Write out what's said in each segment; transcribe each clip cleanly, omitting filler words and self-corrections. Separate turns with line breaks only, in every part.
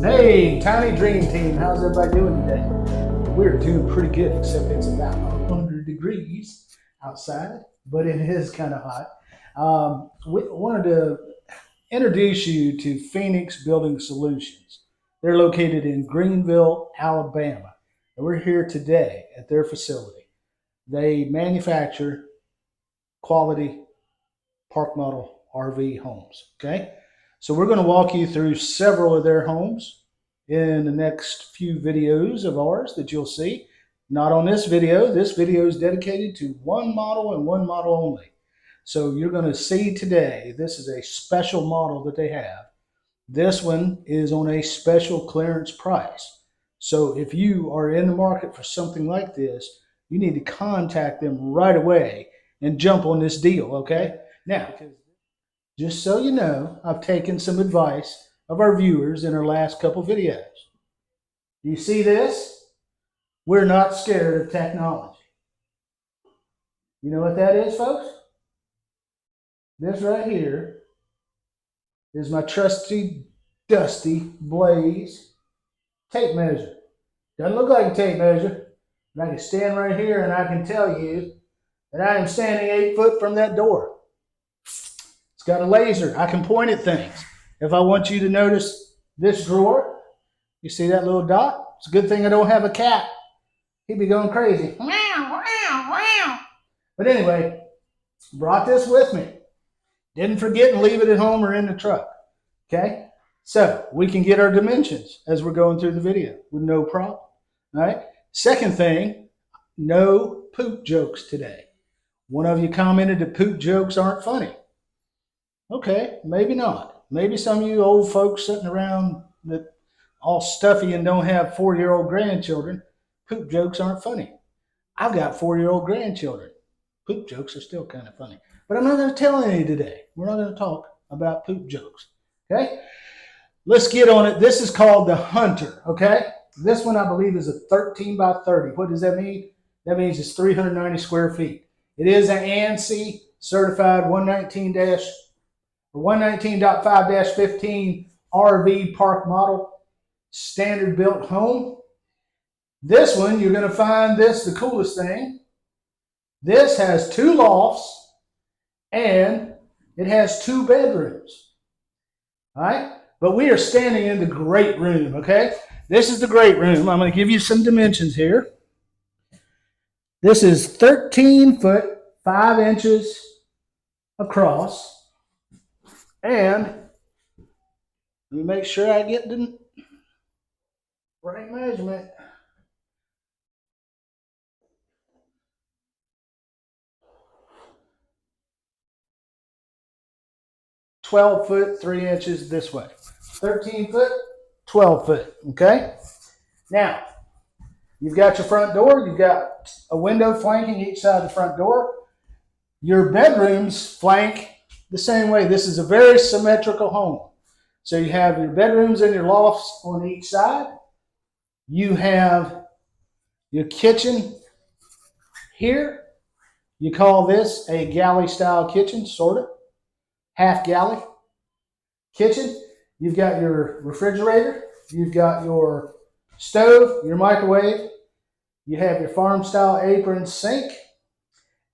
Hey, Tiny Dream Team, how's everybody doing today? We're doing pretty good, except it's about 100 degrees outside, but it is kind of hot. We wanted to introduce you to Phoenix Building Solutions. They're located in Greenville, Alabama, and we're here today at their facility. They manufacture quality park model RV homes. Okay, so we're going to walk you through several of their homes in the next few videos of ours that you'll see. Not on this video. This video is dedicated to one model and one model only. So you're going to see today, this is a special model that they have. This one is on a special clearance price. So if you are in the market for something like this, you need to contact them right away and jump on this deal, okay? Now, just so you know, I've taken some advice of our viewers in our last couple videos. Do you see this? We're not scared of technology. You know what that is, folks? This right here is my trusty, dusty Blaze tape measure. Doesn't look like a tape measure, but I can stand right here and I can tell you that I am standing 8 foot from that door. It's got a laser. I can point at things. If I want you to notice this drawer, you see that little dot? It's a good thing I don't have a cat. He'd be going crazy. But anyway, brought this with me. Didn't forget and leave it at home or in the truck. Okay? So we can get our dimensions as we're going through the video with no problem. All right? Second thing, no poop jokes today. One of you commented that poop jokes aren't funny. Okay, maybe not. Maybe some of you old folks sitting around that all stuffy and don't have 4-year-old grandchildren, poop jokes aren't funny. I've got 4-year-old grandchildren. Poop jokes are still kind of funny. But I'm not going to tell any today. We're not going to talk about poop jokes. Okay? Let's get on it. This is called the Hunter. Okay? This one, I believe, is a 13 by 30. What does that mean? That means it's 390 square feet. It is an ANSI certified 119.5-15 RV park model standard built home. This one, you're going to find this the coolest thing. This has 2 lofts and it has 2 bedrooms. All right? But we are standing in the great room, okay? This is the great room. I'm going to give you some dimensions here. This is 13 foot 5 inches across. And let me make sure I get the right measurement. 12 foot 3 inches this way. 13 foot, 12 foot. Okay? Now, you've got your front door. You've got a window flanking each side of the front door. Your bedrooms flank the same way. This is a very symmetrical home. So you have your bedrooms and your lofts on each side. You have your kitchen here. You call this a galley style kitchen, sort of. Half galley kitchen. You've got your refrigerator. You've got your stove, your microwave. You have your farm style apron sink.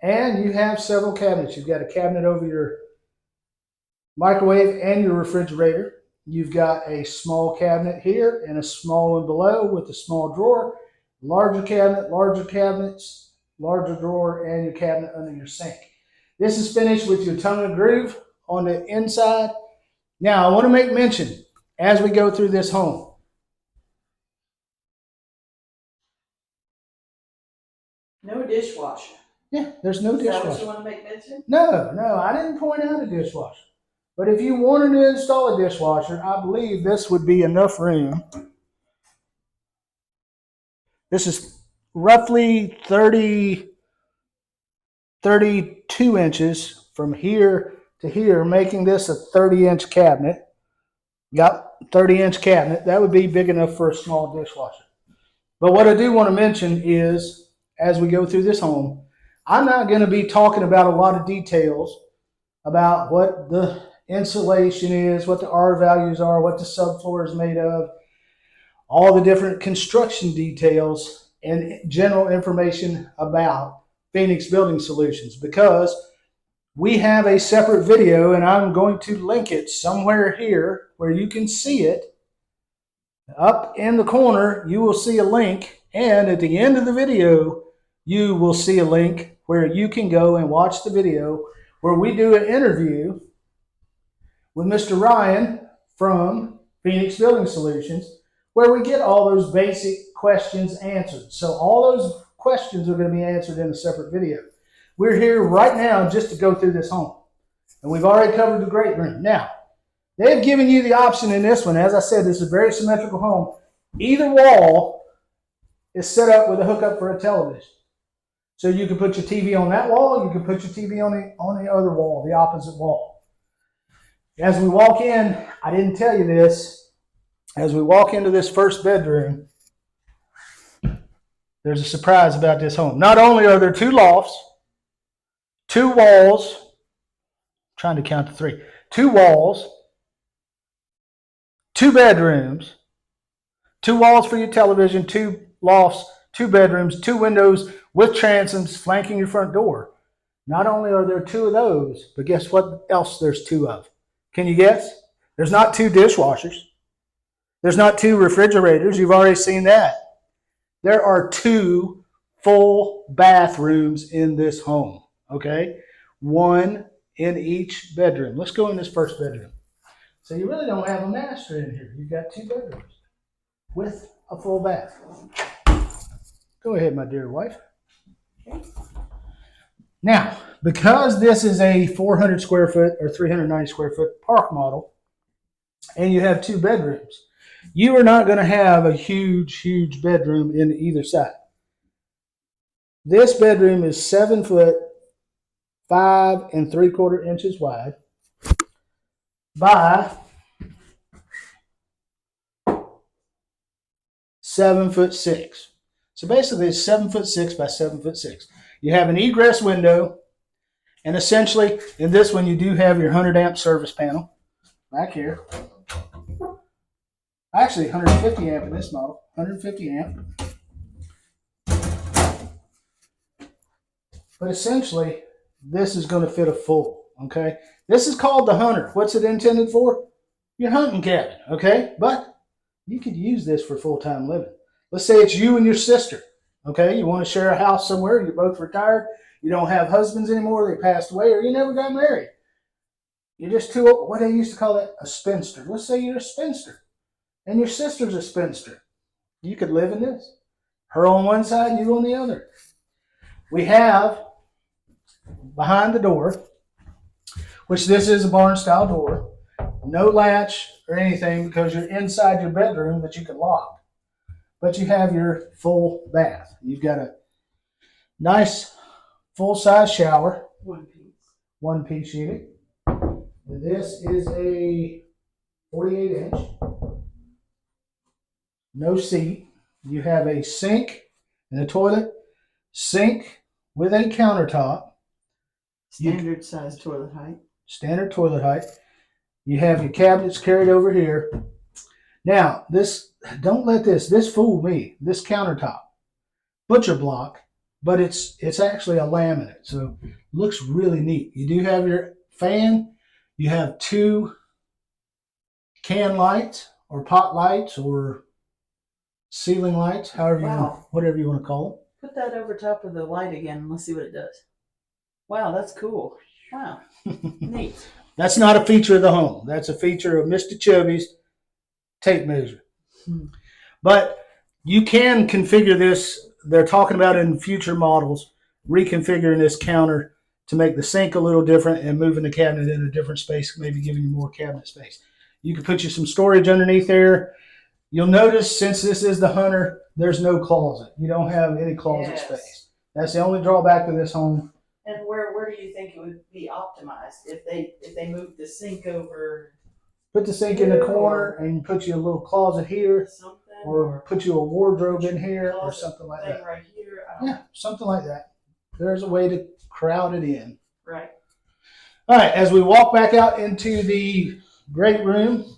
And you have several cabinets. You've got a cabinet over your microwave and your refrigerator. You've got a small cabinet here and a small one below with a small drawer. Larger cabinet, larger cabinets, larger drawer, and your cabinet under your sink. This is finished with your tongue and groove on the inside. Now, I want to make mention as we go through this home.
No dishwasher.
Yeah, there's no dishwasher.
Is that what you want to make mention?
No, I didn't point out a dishwasher. But if you wanted to install a dishwasher, I believe this would be enough room. This is roughly 32 inches from here to here, making this a 30-inch cabinet. Yep, 30-inch cabinet. That would be big enough for a small dishwasher. But what I do want to mention is, as we go through this home, I'm not going to be talking about a lot of details about what the insulation is, what the R values are, what the subfloor is made of. all the different construction details and general information about Phoenix Building Solutions, because we have a separate video, and I'm going to link it somewhere here where you can see it. Up in the corner, you will see a link, and at the end of the video, you will see a link where you can go and watch the video where we do an interview with Mr. Ryan from Phoenix Building Solutions, where we get all those basic questions answered. So all those questions are going to be answered in a separate video. We're here right now just to go through this home. And we've already covered the great room. Now, they've given you the option in this one. As I said, this is a very symmetrical home. Either wall is set up with a hookup for a television. So you can put your TV on that wall, you can put your TV on the other wall, the opposite wall. As we walk in, I didn't tell you this, as we walk into this first bedroom, there's a surprise about this home. Not only are there 2 lofts, 2 walls, I'm trying to count to 3, 2 walls, 2 bedrooms, 2 walls for your television, 2 lofts, 2 bedrooms, 2 windows with transoms flanking your front door. Not only are there 2 of those, but guess what else there's 2 of? Can you guess? There's not 2 dishwashers. There's not 2 refrigerators. You've already seen that. There are 2 full bathrooms in this home, okay? 1 in each bedroom. Let's go in this first bedroom. So you really don't have a master in here. You've got 2 bedrooms with a full bath. Go ahead, my dear wife. Okay. Now, because this is a 400 square foot or 390 square foot park model, and you have 2 bedrooms, you are not going to have a huge bedroom in either side. This bedroom is 7 foot 5 3/4 inches wide by 7 foot 6. So basically it's 7 foot 6 by 7 foot 6. You have an egress window, and essentially in this one you do have your 100 amp service panel back here. Actually 150 amp in this model, 150 amp. But essentially this is going to fit a full, okay? This is called the Hunter. What's it intended for? Your hunting cabin, okay? But you could use this for full-time living. Let's say it's you and your sister, okay? You want to share a house somewhere, you're both retired, you don't have husbands anymore, they passed away, or you never got married. You're just too old. What they used to call it, a spinster. Let's say you're a spinster, and your sister's a spinster. You could live in this. Her on one side, you on the other. We have, behind the door, which this is a barn-style door, no latch or anything because you're inside your bedroom that you can lock. But you have your full bath. You've got a nice full-size shower.
1 piece.
1-piece unit. This is a 48-inch. No seat. You have a sink and a toilet. Sink with a countertop.
Standard size toilet height.
Standard toilet height. You have your cabinets carried over here. Now, don't let this fool me. This countertop, butcher block, but it's actually a laminate, so it looks really neat. You do have your fan. You have 2 can lights or pot lights or ceiling lights, whatever you want to call them.
Put that over top of the light again and let's see what it does. Wow, that's cool. Wow, neat.
That's not a feature of the home. That's a feature of Mr. Chubby's tape measure. But you can configure this. They're talking about in future models, reconfiguring this counter to make the sink a little different and moving the cabinet in a different space, maybe giving you more cabinet space. You can put you some storage underneath there. You'll notice since this is the Hunter, there's no closet. You don't have any closet space. That's the only drawback to this home.
And where do you think it would be optimized if they moved the sink over?
Put the sink in the corner and put you a little closet here, or put you a wardrobe in here, or something like that.
Right here.
Yeah, something like that. There's a way to crowd it in.
Right.
All right, as we walk back out into the great room,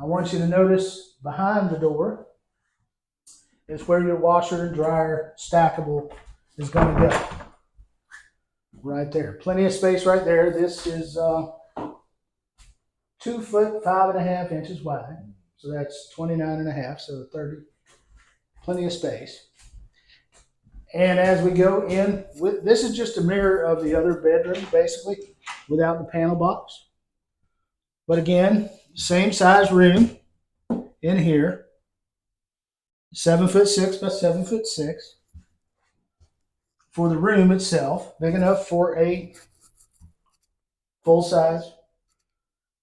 I want you to notice behind the door is where your washer and dryer stackable is going to go. Right there. Plenty of space right there. This is 2 foot 5.5 inches wide. So that's 29.5, so 30. Plenty of space. And as we go in, this is just a mirror of the other bedroom, basically, without the panel box. But again, same size room in here. 7'6" by 7'6" for the room itself, big enough for a full size.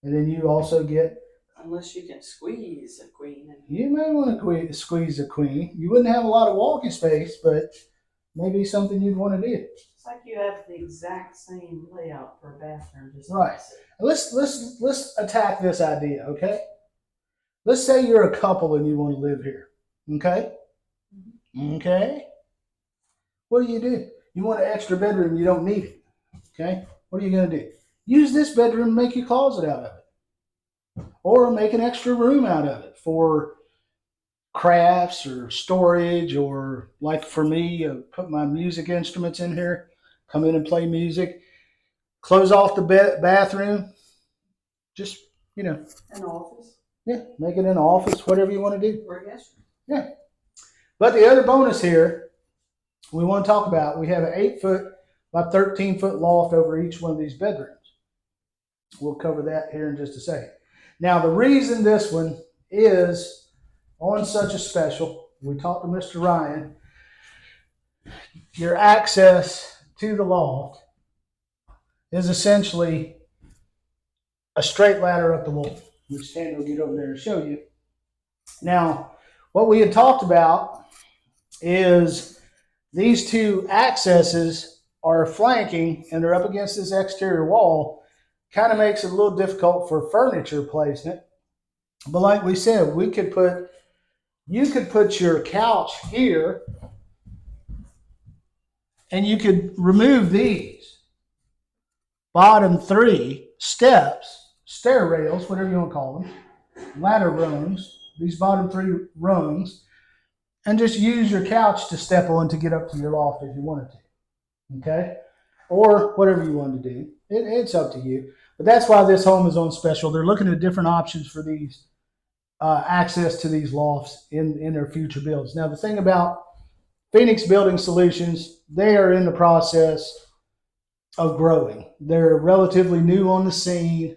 And then you also get,
unless you can squeeze a queen in.
You may want to squeeze a queen. You wouldn't have a lot of walking space, but maybe something you'd want to do.
It's like you have the exact same layout for a bathroom, just
right. Let's attack this idea, okay? Let's say you're a couple and you want to live here, okay? Mm-hmm. Okay. What do? You want an extra bedroom, you don't need it, okay? What are you going to do? Use this bedroom and make your closet out of it. Or make an extra room out of it for crafts or storage, or like for me, put my music instruments in here, come in and play music, close off the bathroom, just,
an office.
Yeah, make it an office, whatever you want to do.
Or a guest room.
Yeah. But the other bonus here we want to talk about, we have an 8 foot by 13 foot loft over each one of these bedrooms. We'll cover that here in just a second. Now, the reason this one is on such a special, we talked to Mr. Ryan, your access to the loft is essentially a straight ladder up the wall, which Sandy will get over there and show you. Now, what we had talked about is these two accesses are flanking and they're up against this exterior wall. Kind of makes it a little difficult for furniture placement. But like we said, you could put your couch here and you could remove these bottom 3 steps, stair rails, whatever you want to call them, ladder rungs, these bottom 3 rungs, and just use your couch to step on to get up to your loft if you wanted to. Okay? Or whatever you want to do. It's up to you. But that's why this home is on special. They're looking at different options for these access to these lofts in their future builds. Now, the thing about Phoenix Building Solutions, they are in the process of growing. They're relatively new on the scene.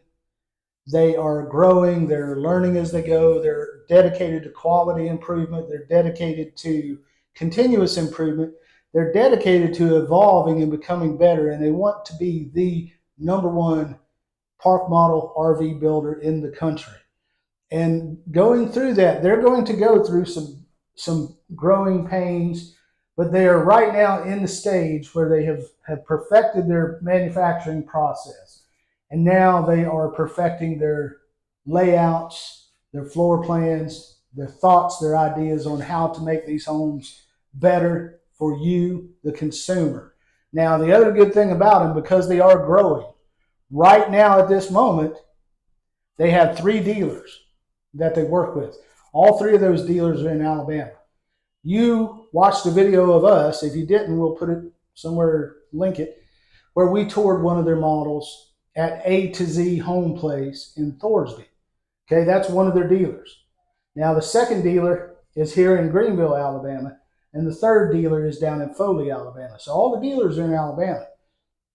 They are growing. They're learning as they go. They're dedicated to quality improvement. They're dedicated to continuous improvement. They're dedicated to evolving and becoming better, and they want to be the #1 park model RV builder in the country. And going through that, they're going to go through some growing pains, but they are right now in the stage where they have perfected their manufacturing process. And now they are perfecting their layouts, their floor plans, their thoughts, their ideas on how to make these homes better for you, the consumer. Now, the other good thing about them, because they are growing, right now at this moment, they have 3 dealers that they work with. All 3 of those dealers are in Alabama. You watched the video of us. If you didn't, we'll put it somewhere, link it, where we toured one of their models at A to Z Home Place in Thorsby. Okay, that's one of their dealers. Now, the second dealer is here in Greenville, Alabama, and the third dealer is down in Foley, Alabama. So all the dealers are in Alabama.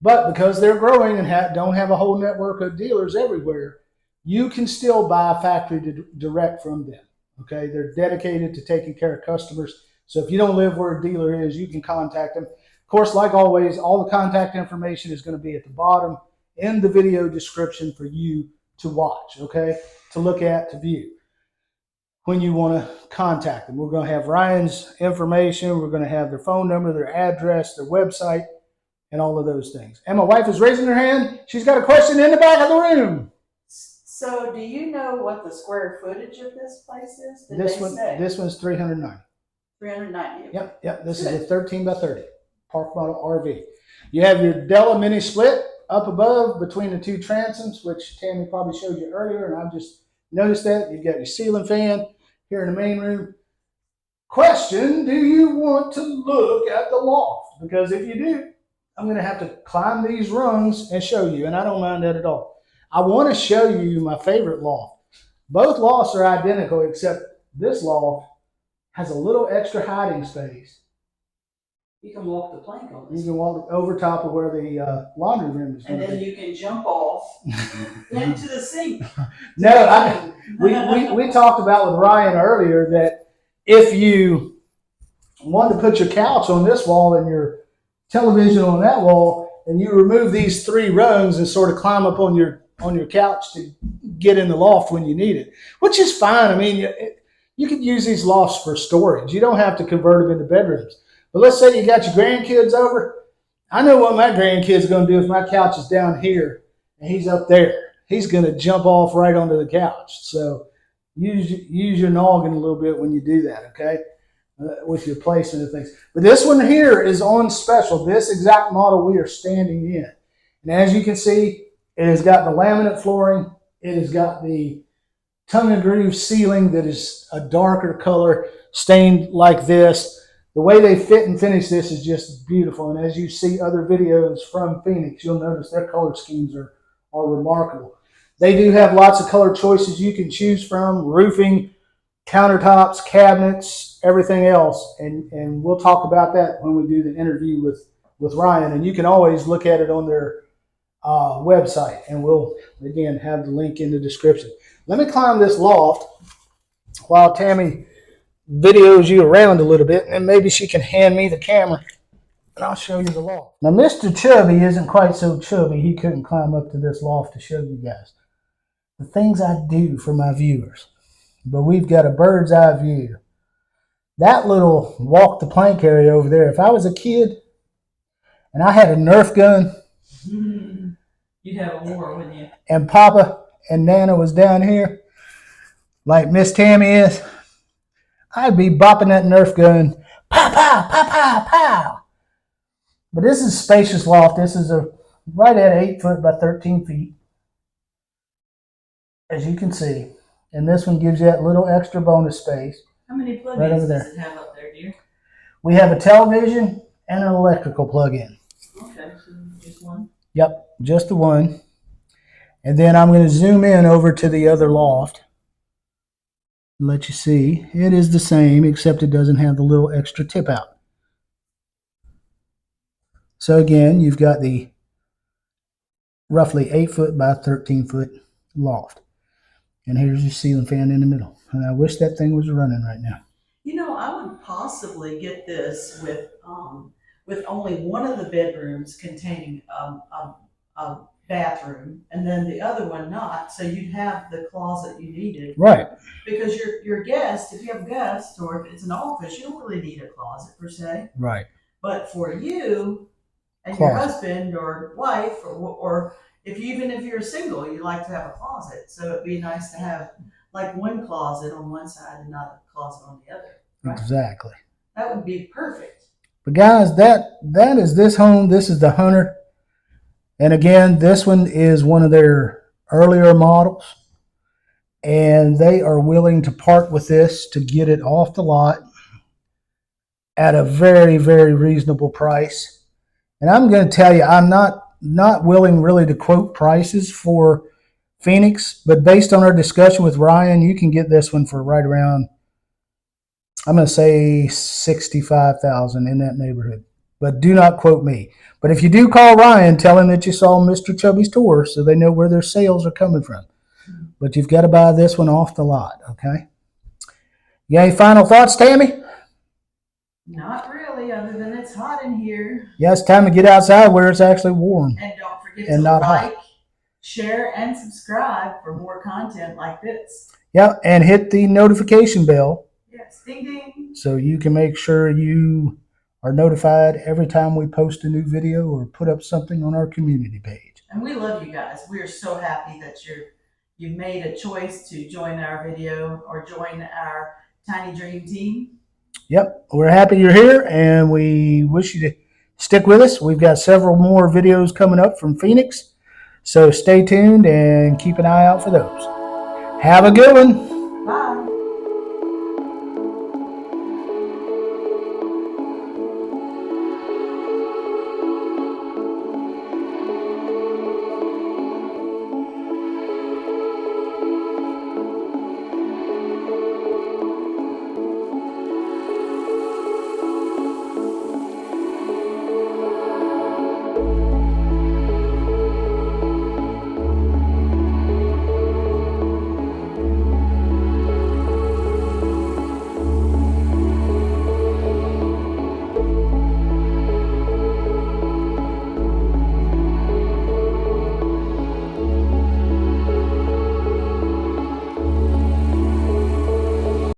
But because they're growing and don't have a whole network of dealers everywhere, you can still buy factory direct from them. Okay, they're dedicated to taking care of customers. So if you don't live where a dealer is, you can contact them. Of course, like always, all the contact information is going to be at the bottom in the video description for you to watch, okay, to look at, to view when you want to contact them. We're going to have Ryan's information. We're going to have their phone number, their address, their website, and all of those things. And my wife is raising her hand. She's got a question in the back of the room.
So, do you know what the square footage of this place is?
This one's 390.
390.
Yep. This is a 13 by 30 park model RV. You have your Della mini split up above between the 2 transoms, which Tammy probably showed you earlier, and I'm just Notice that you've got your ceiling fan here in the main room. Question, do you want to look at the loft? Because if you do, I'm going to have to climb these rungs and show you, and I don't mind that at all. I want to show you my favorite loft. Both lofts are identical, except this loft has a little extra hiding space.
You can walk the plank on this.
You can walk over top of where the laundry room is.
And then you can jump off into the sink.
No, we talked about with Ryan earlier that if you wanted to put your couch on this wall and your television on that wall, and you remove these 3 rungs and sort of climb up on your couch to get in the loft when you need it, which is fine. I mean, you could use these lofts for storage. You don't have to convert them into bedrooms. But let's say you got your grandkids over. I know what my grandkid's going to do if my couch is down here and he's up there. He's going to jump off right onto the couch. So use your noggin a little bit when you do that, okay, with your placement of things. But this one here is on special. This exact model we are standing in. And as you can see, it has got the laminate flooring. It has got the tongue and groove ceiling that is a darker color, stained like this. The way they fit and finish this is just beautiful. And as you see other videos from Phoenix, you'll notice their color schemes are remarkable. They do have lots of color choices you can choose from, roofing, countertops, cabinets, everything else. And we'll talk about that when we do the interview with Ryan. And you can always look at it on their website. And we'll, again, have the link in the description. Let me climb this loft while Tammy videos you around a little bit, and maybe she can hand me the camera and I'll show you the loft. Now, Mr. Chubby isn't quite so chubby. He couldn't climb up to this loft to show you guys the things I do for my viewers. But we've got a bird's eye view. That little walk the plank area over there, if I was a kid and I had a Nerf gun,
you'd have a war, wouldn't you?
And Papa and Nana was down here like Miss Tammy is, I'd be bopping that Nerf gun, pow, pow, pow, pow, pow. But this is a spacious loft. This is right at 8 foot by 13 feet, as you can see. And this one gives you that little extra bonus space.
How many plugins
right over there.
Does it have up there, dear?
We have a television and an electrical plug-in.
Okay, so just one?
Yep, just the one. And then I'm going to zoom in over to the other loft. Let you see. It is the same, except it doesn't have the little extra tip out. So again, you've got the roughly 8 foot by 13 foot loft. And here's your ceiling fan in the middle. And I wish that thing was running right now.
You know, I would possibly get this with only one of the bedrooms containing a bathroom, and then the other one not. So you'd have the closet you needed.
Right.
Because your guest, if you have guests or if it's an office, you don't really need a closet per se.
Right.
But for you and
Closet.
your husband or wife, or even if you're single, you like to have a closet. So it'd be nice to have like one closet on one side and not a closet on the other. Right?
Exactly.
That would be perfect.
But guys, that is this home. This is the Hunter. And again, this one is one of their earlier models. And they are willing to part with this to get it off the lot at a very, very reasonable price. And I'm going to tell you, I'm not willing really to quote prices for Phoenix, but based on our discussion with Ryan, you can get this one for right around, I'm going to say $65,000 in that neighborhood. But do not quote me. But if you do call Ryan, tell him that you saw Mr. Chubby's tour so they know where their sales are coming from. But you've got to buy this one off the lot, okay? You got any final thoughts, Tammy?
Not really, other than it's hot in here.
Yeah, it's time to get outside where it's actually warm.
And don't forget
And
to
not
like,
hot.
share, and subscribe for more content like this.
Yep, and hit the notification bell.
Yes, ding ding.
So you can make sure you are notified every time we post a new video or put up something on our community page.
And we love you guys. We are so happy that you've made a choice to join our video or join our Tiny Dream team.
Yep, we're happy you're here, and we wish you to stick with us. We've got several more videos coming up from Phoenix, so stay tuned and keep an eye out for those. Have a good one.